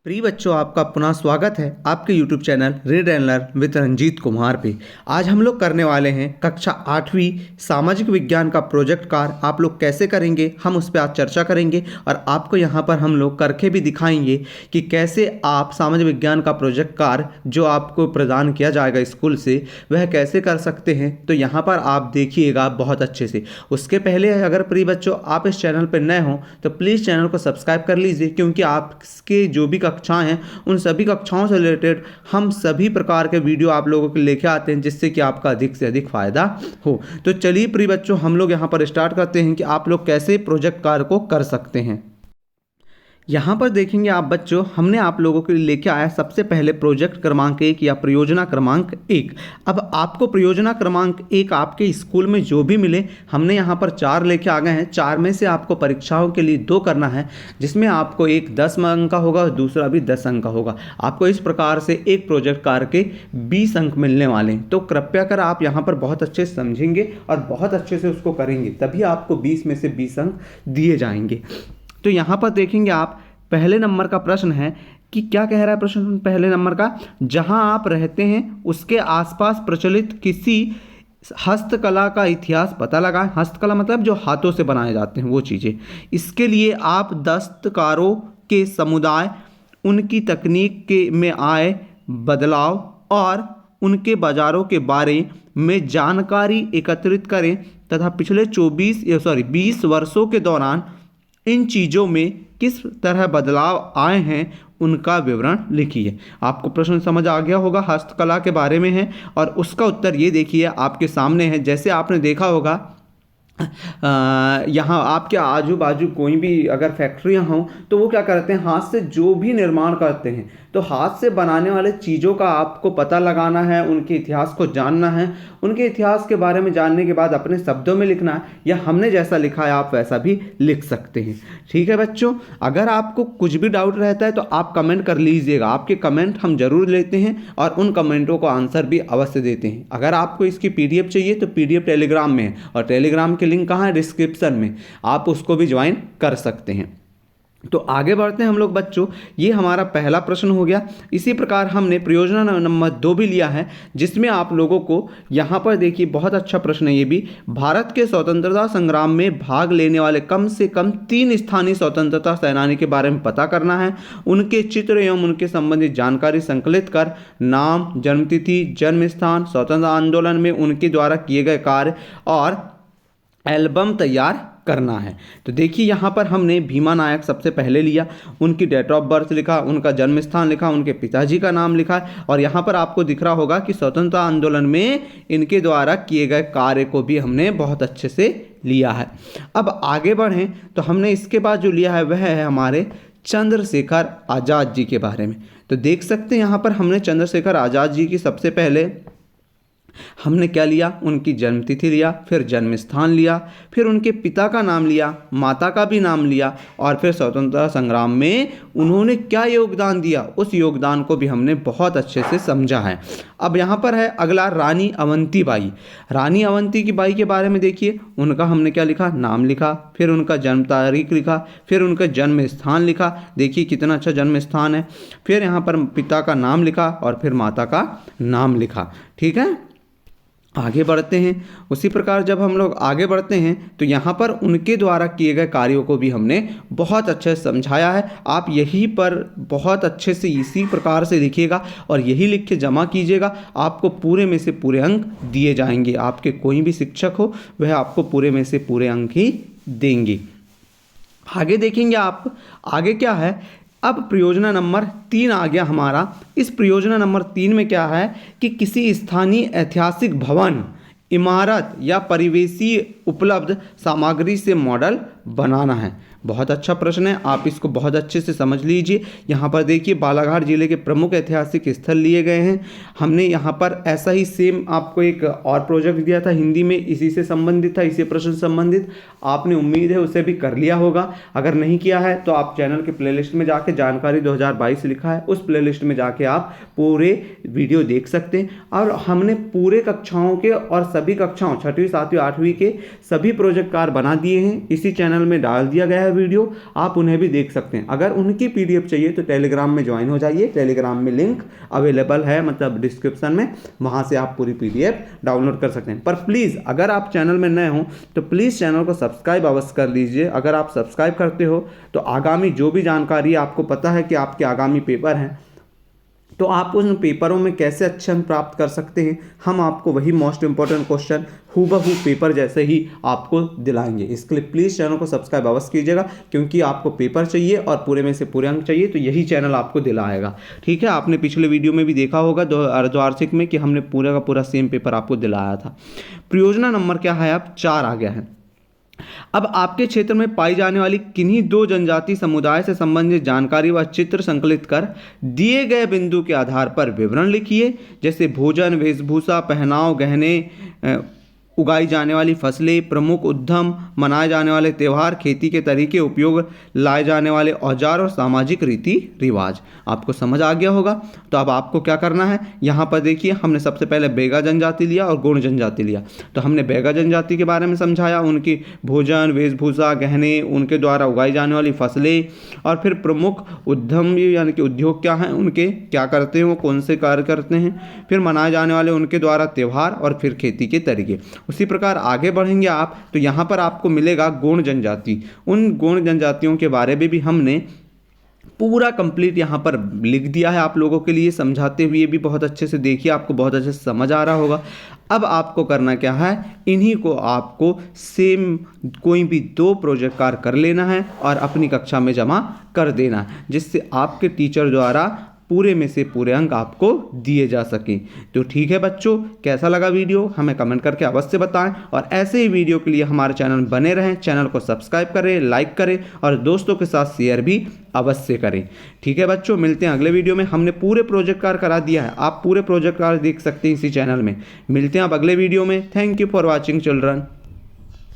प्रिय बच्चों, आपका पुनः स्वागत है आपके YouTube channel read and learn with Ranjit Kumar पे। आज हम लोग करने वाले हैं कक्षा 8वीं सामाजिक विज्ञान का प्रोजेक्ट कार्य। आप लोग कैसे करेंगे हम उस पर आज चर्चा करेंगे और आपको यहाँ पर हम लोग करके भी दिखाएंगे कि कैसे आप सामाजिक विज्ञान का प्रोजेक्ट कार्य जो आपको प्रदान किया जाएगा स्कूल से वह कैसे कर सकते हैं। तो यहाँ पर आप देखिएगा बहुत अच्छे से। उसके पहले अगर प्रिय बच्चों आप इस चैनल पर नए हों तो प्लीज़ चैनल को सब्सक्राइब कर लीजिए, क्योंकि आपके जो भी कक्षाएं हैं उन सभी कक्षाओं से रिलेटेड हम सभी प्रकार के वीडियो आप लोगों के लेके आते हैं, जिससे कि आपका अधिक से अधिक फायदा हो। तो चलिए प्रिय बच्चों हम लोग यहाँ पर स्टार्ट करते हैं कि आप लोग कैसे प्रोजेक्ट कार्य को कर सकते हैं। यहाँ पर देखेंगे आप बच्चों, हमने आप लोगों के लिए लेके आया सबसे पहले प्रोजेक्ट क्रमांक 1 या परियोजना क्रमांक 1। अब आपको परियोजना क्रमांक 1 आपके स्कूल में जो भी मिले, हमने यहाँ पर 4 लेके आ गए हैं। 4 में से आपको परीक्षाओं के लिए 2 करना है, जिसमें आपको एक 10 अंक का होगा और दूसरा भी 10 अंक का होगा। आपको इस प्रकार से एक प्रोजेक्ट कार्य के 20 अंक मिलने वाले हैं। तो कृपया कर आप यहाँ पर बहुत अच्छे से समझेंगे और बहुत अच्छे से उसको करेंगे, तभी आपको 20 में से 20 अंक दिए जाएंगे। तो यहाँ पर देखेंगे आप पहले नंबर का प्रश्न है कि क्या कह रहा है प्रश्न पहले नंबर का, जहां आप रहते हैं उसके आसपास प्रचलित किसी हस्तकला का इतिहास पता लगाएं। हस्तकला मतलब जो हाथों से बनाए जाते हैं वो चीज़ें। इसके लिए आप दस्तकारों के समुदाय, उनकी तकनीक के में आए बदलाव और उनके बाज़ारों के बारे में जानकारी एकत्रित करें तथा पिछले 20 वर्षों के दौरान इन चीज़ों में किस तरह बदलाव आए हैं उनका विवरण लिखिए। आपको प्रश्न समझ आ गया होगा, हस्तकला के बारे में है और उसका उत्तर ये देखिए आपके सामने है। जैसे आपने देखा होगा यहाँ आपके आजू बाजू कोई भी अगर फैक्ट्रियाँ हों तो वो क्या करते हैं, हाथ से जो भी निर्माण करते हैं, तो हाथ से बनाने वाले चीज़ों का आपको पता लगाना है, उनके इतिहास को जानना है, उनके इतिहास के बारे में जानने के बाद अपने शब्दों में लिखना है, या हमने जैसा लिखा है आप वैसा भी लिख सकते हैं। ठीक है बच्चों, अगर आपको कुछ भी डाउट रहता है तो आप कमेंट कर लीजिएगा। आपके कमेंट हम जरूर लेते हैं और उन कमेंटों को आंसर भी अवश्य देते हैं। अगर आपको इसकी PDF चाहिए तो PDF टेलीग्राम में है और टेलीग्राम की लिंक कहाँ है, डिस्क्रिप्शन में, आप उसको भी ज्वाइन कर सकते हैं। तो आगे बढ़ते हैं हम लोग बच्चों। ये हमारा पहला प्रश्न हो गया। इसी प्रकार हमने परियोजना नंबर 2 भी लिया है, जिसमें आप लोगों को यहाँ पर देखिए बहुत अच्छा प्रश्न है ये भी। भारत के स्वतंत्रता संग्राम में भाग लेने वाले कम से कम 3 स्थानीय स्वतंत्रता सेनानी के बारे में पता करना है। उनके चित्र एवं उनके संबंधित जानकारी संकलित कर नाम, जन्मतिथि, जन्म स्थान, स्वतंत्रता आंदोलन में उनके द्वारा किए गए कार्य और एल्बम तैयार करना है। तो देखिए यहाँ पर हमने भीमा नायक सबसे पहले लिया, उनकी डेट ऑफ बर्थ लिखा, उनका जन्म स्थान लिखा, उनके पिताजी का नाम लिखा और यहाँ पर आपको दिख रहा होगा कि स्वतंत्रता आंदोलन में इनके द्वारा किए गए कार्य को भी हमने बहुत अच्छे से लिया है। अब आगे बढ़ें तो हमने इसके बाद जो लिया है वह है हमारे चंद्रशेखर आज़ाद जी के बारे में। तो देख सकते हैं यहाँ पर हमने चंद्रशेखर आज़ाद जी की सबसे पहले हमने क्या लिया, उनकी जन्मतिथि लिया, फिर जन्म स्थान लिया, फिर उनके पिता का नाम लिया, माता का भी नाम लिया और फिर स्वतंत्रता संग्राम में उन्होंने क्या योगदान दिया उस योगदान को भी हमने बहुत अच्छे से समझा है। अब यहाँ पर है अगला रानी अवंतीबाई। रानी अवंतीबाई के बारे में देखिए, उनका हमने क्या लिखा, नाम लिखा, फिर उनका जन्म तारीख लिखा, फिर उनका जन्म स्थान लिखा, देखिए कितना अच्छा जन्म स्थान है, फिर यहाँ पर पिता का नाम लिखा और फिर माता का नाम लिखा। ठीक है, आगे बढ़ते हैं। उसी प्रकार जब हम लोग आगे बढ़ते हैं तो यहाँ पर उनके द्वारा किए गए कार्यों को भी हमने बहुत अच्छे से समझाया है। आप यहीं पर बहुत अच्छे से इसी प्रकार से लिखिएगा और यही लिख के जमा कीजिएगा, आपको पूरे में से पूरे अंक दिए जाएंगे। आपके कोई भी शिक्षक हो वह आपको पूरे में से पूरे अंक ही देंगे। आगे देखेंगे आप, आगे क्या है, अब परियोजना नंबर 3 आ गया हमारा। इस परियोजना नंबर 3 में क्या है कि किसी स्थानीय ऐतिहासिक भवन, इमारत या परिवेशीय उपलब्ध सामग्री से मॉडल बनाना है। बहुत अच्छा प्रश्न है, आप इसको बहुत अच्छे से समझ लीजिए। यहाँ पर देखिए बालाघाट जिले के प्रमुख ऐतिहासिक स्थल लिए गए हैं। हमने यहाँ पर ऐसा ही सेम आपको एक और प्रोजेक्ट दिया था हिंदी में, इसी से संबंधित था, इसी प्रश्न से संबंधित। आपने उम्मीद है उसे भी कर लिया होगा। अगर नहीं किया है तो आप चैनल के प्लेलिस्ट में जाके जानकारी 2022 लिखा है, उस प्लेलिस्ट में जाके आप पूरे वीडियो देख सकते हैं। और हमने पूरे कक्षाओं के और सभी कक्षाओं 6वीं 7वीं 8वीं के सभी प्रोजेक्ट कार्य बना दिए हैं, इसी चैनल में डाल दिया गया है है वीडियो, आप उन्हें भी देख सकते हैं। अगर उनकी पीडीएफ चाहिए तो टेलीग्राम में ज्वाइन हो जाइए, टेलीग्राम में लिंक अवेलेबल है, मतलब डिस्क्रिप्शन में, वहाँ से आप पूरी पीडीएफ डाउनलोड कर सकते हैं। पर प्लीज़ अगर आप चैनल में नए हो तो प्लीज़ चैनल को सब्सक्राइब अवश्य कर लीजिए। अगर आप सब्सक्राइब करते हो तो आगामी जो भी जानकारी, आपको पता है कि आपके आगामी पेपर हैं, तो आप उन पेपरों में कैसे अच्छे अंक प्राप्त कर सकते हैं, हम आपको वही मोस्ट इंपॉर्टेंट क्वेश्चन हूबहू पेपर जैसे ही आपको दिलाएंगे। इसके लिए प्लीज़ चैनल को सब्सक्राइब अवश्य कीजिएगा, क्योंकि आपको पेपर चाहिए और पूरे में से पूरे अंक चाहिए, तो यही चैनल आपको दिलाएगा। ठीक है, आपने पिछले वीडियो में भी देखा होगा अर्धवार्षिक में कि हमने पूरा का पूरा सेम पेपर आपको दिलाया था। प्रयोजना नंबर क्या है, अब 4 आ गया है। अब आपके क्षेत्र में पाई जाने वाली किन्हीं 2 जनजाति समुदाय से संबंधित जानकारी व चित्र संकलित कर दिए गए बिंदु के आधार पर विवरण लिखिए। जैसे भोजन, वेशभूषा, पहनाव, गहने, उगाई जाने वाली फसलें, प्रमुख उद्यम, मनाए जाने वाले त्यौहार, खेती के तरीके, उपयोग लाए जाने वाले औजार और सामाजिक रीति रिवाज। आपको समझ आ गया होगा। तो अब आपको क्या करना है, यहाँ पर देखिए हमने सबसे पहले बैगा जनजाति लिया और गोंड जनजाति लिया। तो हमने बैगा जनजाति के बारे में समझाया, उनकी भोजन, वेशभूषा, गहने, उनके द्वारा उगाई जाने वाली फसलें, और फिर प्रमुख उद्यम यानी कि उद्योग क्या हैं, उनके क्या करते हैं, वो कौन से कार्य करते हैं, फिर मनाए जाने वाले उनके द्वारा त्यौहार, और फिर खेती के तरीके। उसी प्रकार आगे बढ़ेंगे आप तो यहाँ पर आपको मिलेगा गोंड जनजाति। उन गोंड जनजातियों के बारे में भी हमने पूरा कंप्लीट यहाँ पर लिख दिया है आप लोगों के लिए, समझाते हुए भी बहुत अच्छे से देखिए, आपको बहुत अच्छे से समझ आ रहा होगा। अब आपको करना क्या है, इन्हीं को आपको सेम कोई भी 2 प्रोजेक्ट कार्य कर लेना है और अपनी कक्षा में जमा कर देना है, जिससे आपके टीचर द्वारा पूरे में से पूरे अंक आपको दिए जा सकें। तो ठीक है बच्चों, कैसा लगा वीडियो हमें कमेंट करके अवश्य बताएं, और ऐसे ही वीडियो के लिए हमारे चैनल बने रहें। चैनल को सब्सक्राइब करें, लाइक करें और दोस्तों के साथ शेयर भी अवश्य करें। ठीक है बच्चों, मिलते हैं अगले वीडियो में। हमने पूरे प्रोजेक्ट कार्य करा दिया है, आप पूरे प्रोजेक्ट कार्य देख सकते हैं इसी चैनल में। मिलते हैं अब अगले वीडियो में। Thank you for watching children.